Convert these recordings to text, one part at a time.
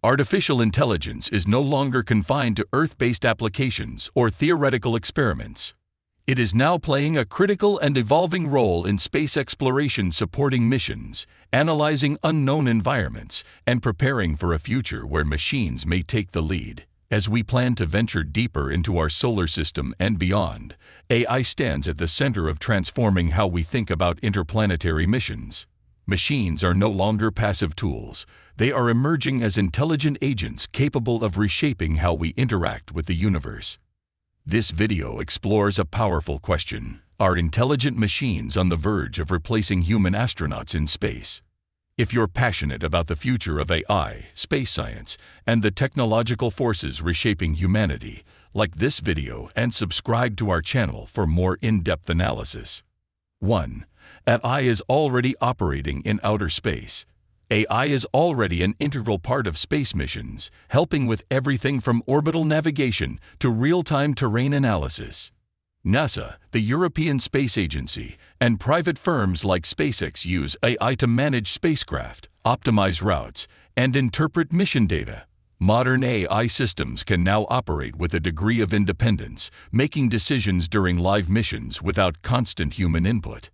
Artificial intelligence is no longer confined to Earth-based applications or theoretical experiments. It is now playing a critical and evolving role in space exploration, supporting missions, analyzing unknown environments, and preparing for a future where machines may take the lead. As we plan to venture deeper into our solar system and beyond, AI stands at the center of transforming how we think about interplanetary missions. Machines are no longer passive tools. They are emerging as intelligent agents capable of reshaping how we interact with the universe. This video explores a powerful question. Are intelligent machines on the verge of replacing human astronauts in space? If you're passionate about the future of AI, space science, and the technological forces reshaping humanity, like this video and subscribe to our channel for more in-depth analysis. 1. AI is already operating in outer space. AI is already an integral part of space missions, helping with everything from orbital navigation to real-time terrain analysis. NASA, the European Space Agency, and private firms like SpaceX use AI to manage spacecraft, optimize routes, and interpret mission data. Modern AI systems can now operate with a degree of independence, making decisions during live missions without constant human input.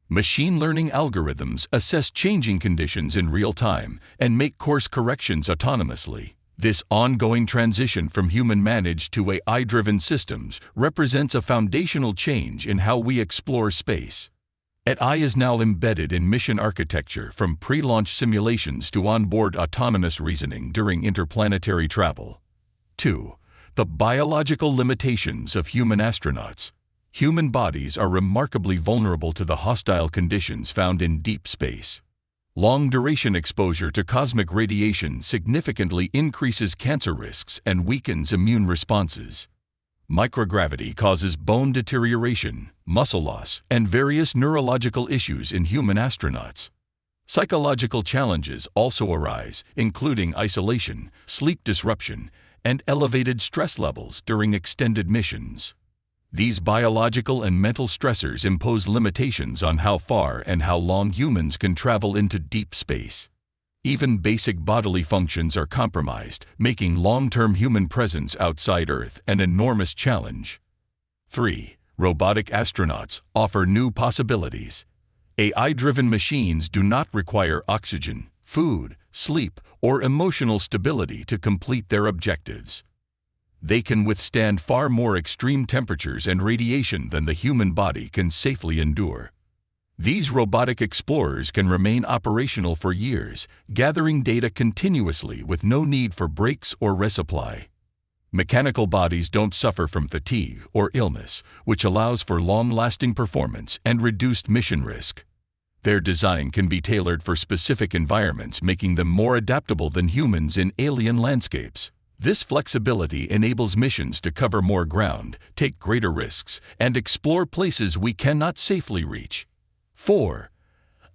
Machine learning algorithms assess changing conditions in real time and make course corrections autonomously. This ongoing transition from human-managed to AI-driven systems represents a foundational change in how we explore space. AI is now embedded in mission architecture, from pre-launch simulations to onboard autonomous reasoning during interplanetary travel. 2. The biological limitations of human astronauts. Human bodies are remarkably vulnerable to the hostile conditions found in deep space. Long-duration exposure to cosmic radiation significantly increases cancer risks and weakens immune responses. Microgravity causes bone deterioration, muscle loss, and various neurological issues in human astronauts. Psychological challenges also arise, including isolation, sleep disruption, and elevated stress levels during extended missions. These biological and mental stressors impose limitations on how far and how long humans can travel into deep space. Even basic bodily functions are compromised, making long-term human presence outside Earth an enormous challenge. 3. Robotic astronauts offer new possibilities. AI-driven machines do not require oxygen, food, sleep, or emotional stability to complete their objectives. They can withstand far more extreme temperatures and radiation than the human body can safely endure. These robotic explorers can remain operational for years, gathering data continuously with no need for breaks or resupply. Mechanical bodies don't suffer from fatigue or illness, which allows for long-lasting performance and reduced mission risk. Their design can be tailored for specific environments, making them more adaptable than humans in alien landscapes. This flexibility enables missions to cover more ground, take greater risks, and explore places we cannot safely reach. 4.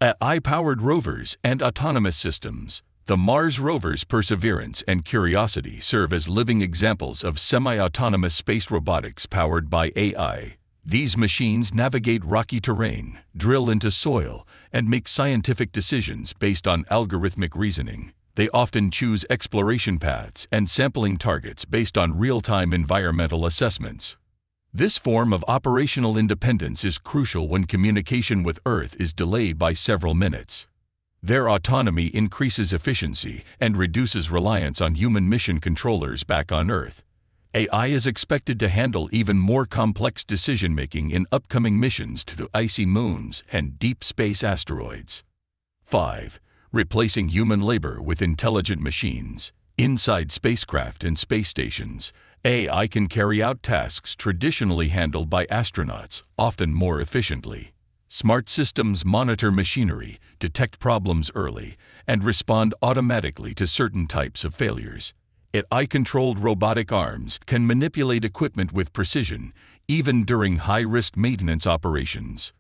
AI-powered rovers and autonomous systems. The Mars rovers Perseverance and Curiosity serve as living examples of semi-autonomous space robotics powered by AI. These machines navigate rocky terrain, drill into soil, and make scientific decisions based on algorithmic reasoning. They often choose exploration paths and sampling targets based on real-time environmental assessments. This form of operational independence is crucial when communication with Earth is delayed by several minutes. Their autonomy increases efficiency and reduces reliance on human mission controllers back on Earth. AI is expected to handle even more complex decision-making in upcoming missions to the icy moons and deep space asteroids. 5. Replacing human labor with intelligent machines. Inside spacecraft and space stations, AI can carry out tasks traditionally handled by astronauts, often more efficiently. Smart systems monitor machinery, detect problems early, and respond automatically to certain types of failures. AI-controlled robotic arms can manipulate equipment with precision, even during high-risk maintenance operations.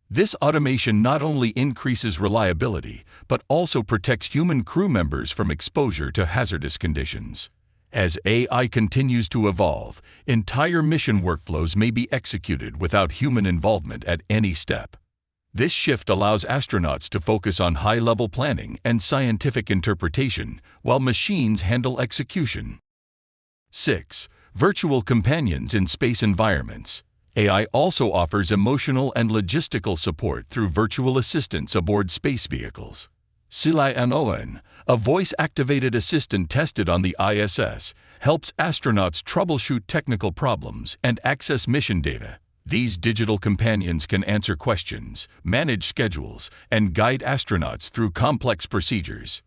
This automation not only increases reliability, but also protects human crew members from exposure to hazardous conditions. As AI continues to evolve, entire mission workflows may be executed without human involvement at any step. This shift allows astronauts to focus on high-level planning and scientific interpretation, while machines handle execution. 6. Virtual companions in space environments. AI also offers emotional and logistical support through virtual assistants aboard space vehicles. Sci-Fi, a voice-activated assistant tested on the ISS, helps astronauts troubleshoot technical problems and access mission data. These digital companions can answer questions, manage schedules, and guide astronauts through complex procedures.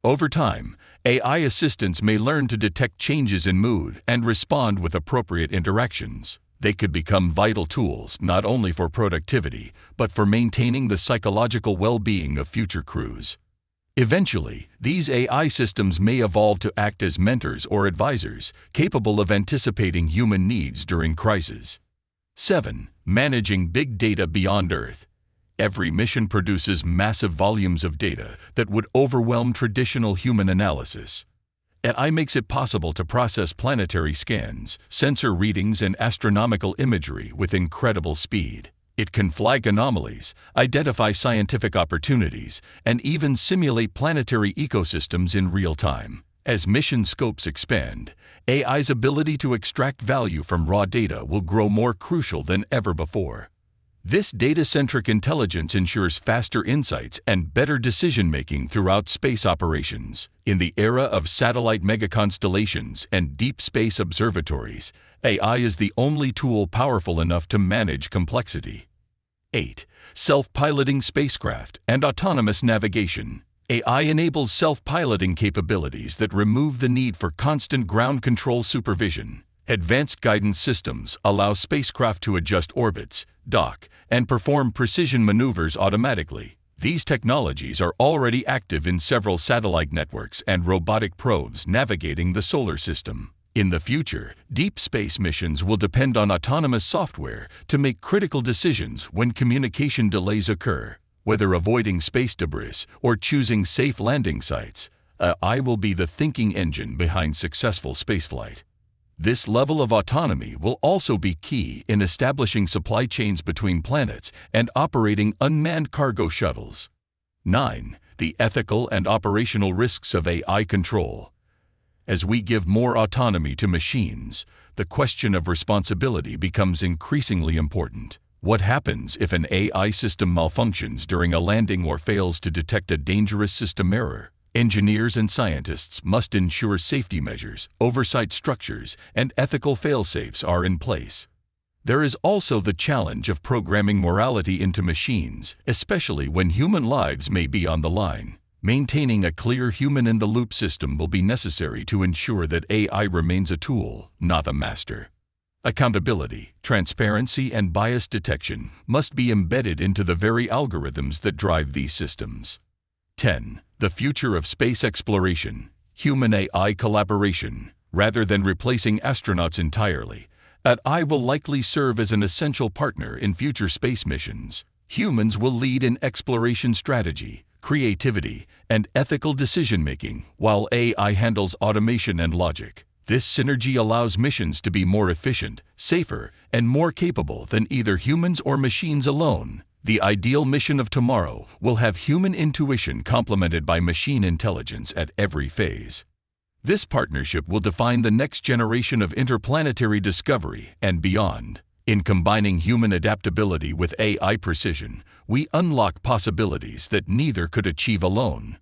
Over time, AI assistants may learn to detect changes in mood and respond with appropriate interactions. They could become vital tools not only for productivity, but for maintaining the psychological well-being of future crews. Eventually, these AI systems may evolve to act as mentors or advisors, capable of anticipating human needs during crises. 7. Managing big data beyond Earth. Every mission produces massive volumes of data that would overwhelm traditional human analysis. AI makes it possible to process planetary scans, sensor readings, and astronomical imagery with incredible speed. It can flag anomalies, identify scientific opportunities, and even simulate planetary ecosystems in real time. As mission scopes expand, AI's ability to extract value from raw data will grow more crucial than ever before. This data-centric intelligence ensures faster insights and better decision-making throughout space operations. In the era of satellite megaconstellations and deep space observatories, AI is the only tool powerful enough to manage complexity. 8. Self-piloting spacecraft and autonomous navigation. AI enables self-piloting capabilities that remove the need for constant ground control supervision. Advanced guidance systems allow spacecraft to adjust orbits, dock, and perform precision maneuvers automatically. These technologies are already active in several satellite networks and robotic probes navigating the solar system. In the future, deep space missions will depend on autonomous software to make critical decisions when communication delays occur. Whether avoiding space debris or choosing safe landing sites, AI will be the thinking engine behind successful spaceflight. This level of autonomy will also be key in establishing supply chains between planets and operating unmanned cargo shuttles. 9. The ethical and operational risks of AI control. As we give more autonomy to machines, the question of responsibility becomes increasingly important. What happens if an AI system malfunctions during a landing or fails to detect a dangerous system error? Engineers and scientists must ensure safety measures, oversight structures, and ethical fail-safes are in place. There is also the challenge of programming morality into machines, especially when human lives may be on the line. Maintaining a clear human-in-the-loop system will be necessary to ensure that AI remains a tool, not a master. Accountability, transparency, and bias detection must be embedded into the very algorithms that drive these systems. 10. The future of space exploration. Human-AI collaboration. Rather than replacing astronauts entirely, AI will likely serve as an essential partner in future space missions. Humans will lead in exploration strategy, creativity, and ethical decision-making, while AI handles automation and logic. This synergy allows missions to be more efficient, safer, and more capable than either humans or machines alone. The ideal mission of tomorrow will have human intuition complemented by machine intelligence at every phase. This partnership will define the next generation of interplanetary discovery and beyond. In combining human adaptability with AI precision, we unlock possibilities that neither could achieve alone.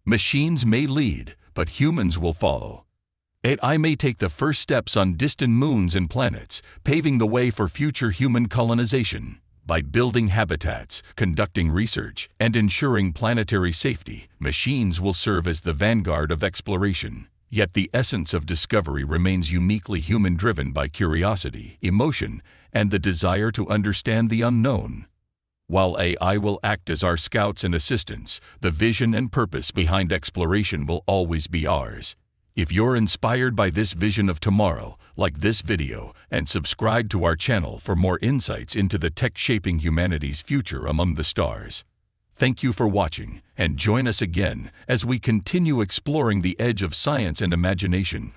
Machines may lead, but humans will follow. AI may take the first steps on distant moons and planets, paving the way for future human colonization. By building habitats, conducting research, and ensuring planetary safety, machines will serve as the vanguard of exploration. Yet the essence of discovery remains uniquely human, driven by curiosity, emotion, and the desire to understand the unknown. While AI will act as our scouts and assistants, the vision and purpose behind exploration will always be ours. If you're inspired by this vision of tomorrow, like this video and subscribe to our channel for more insights into the tech shaping humanity's future among the stars. Thank you for watching, and join us again as we continue exploring the edge of science and imagination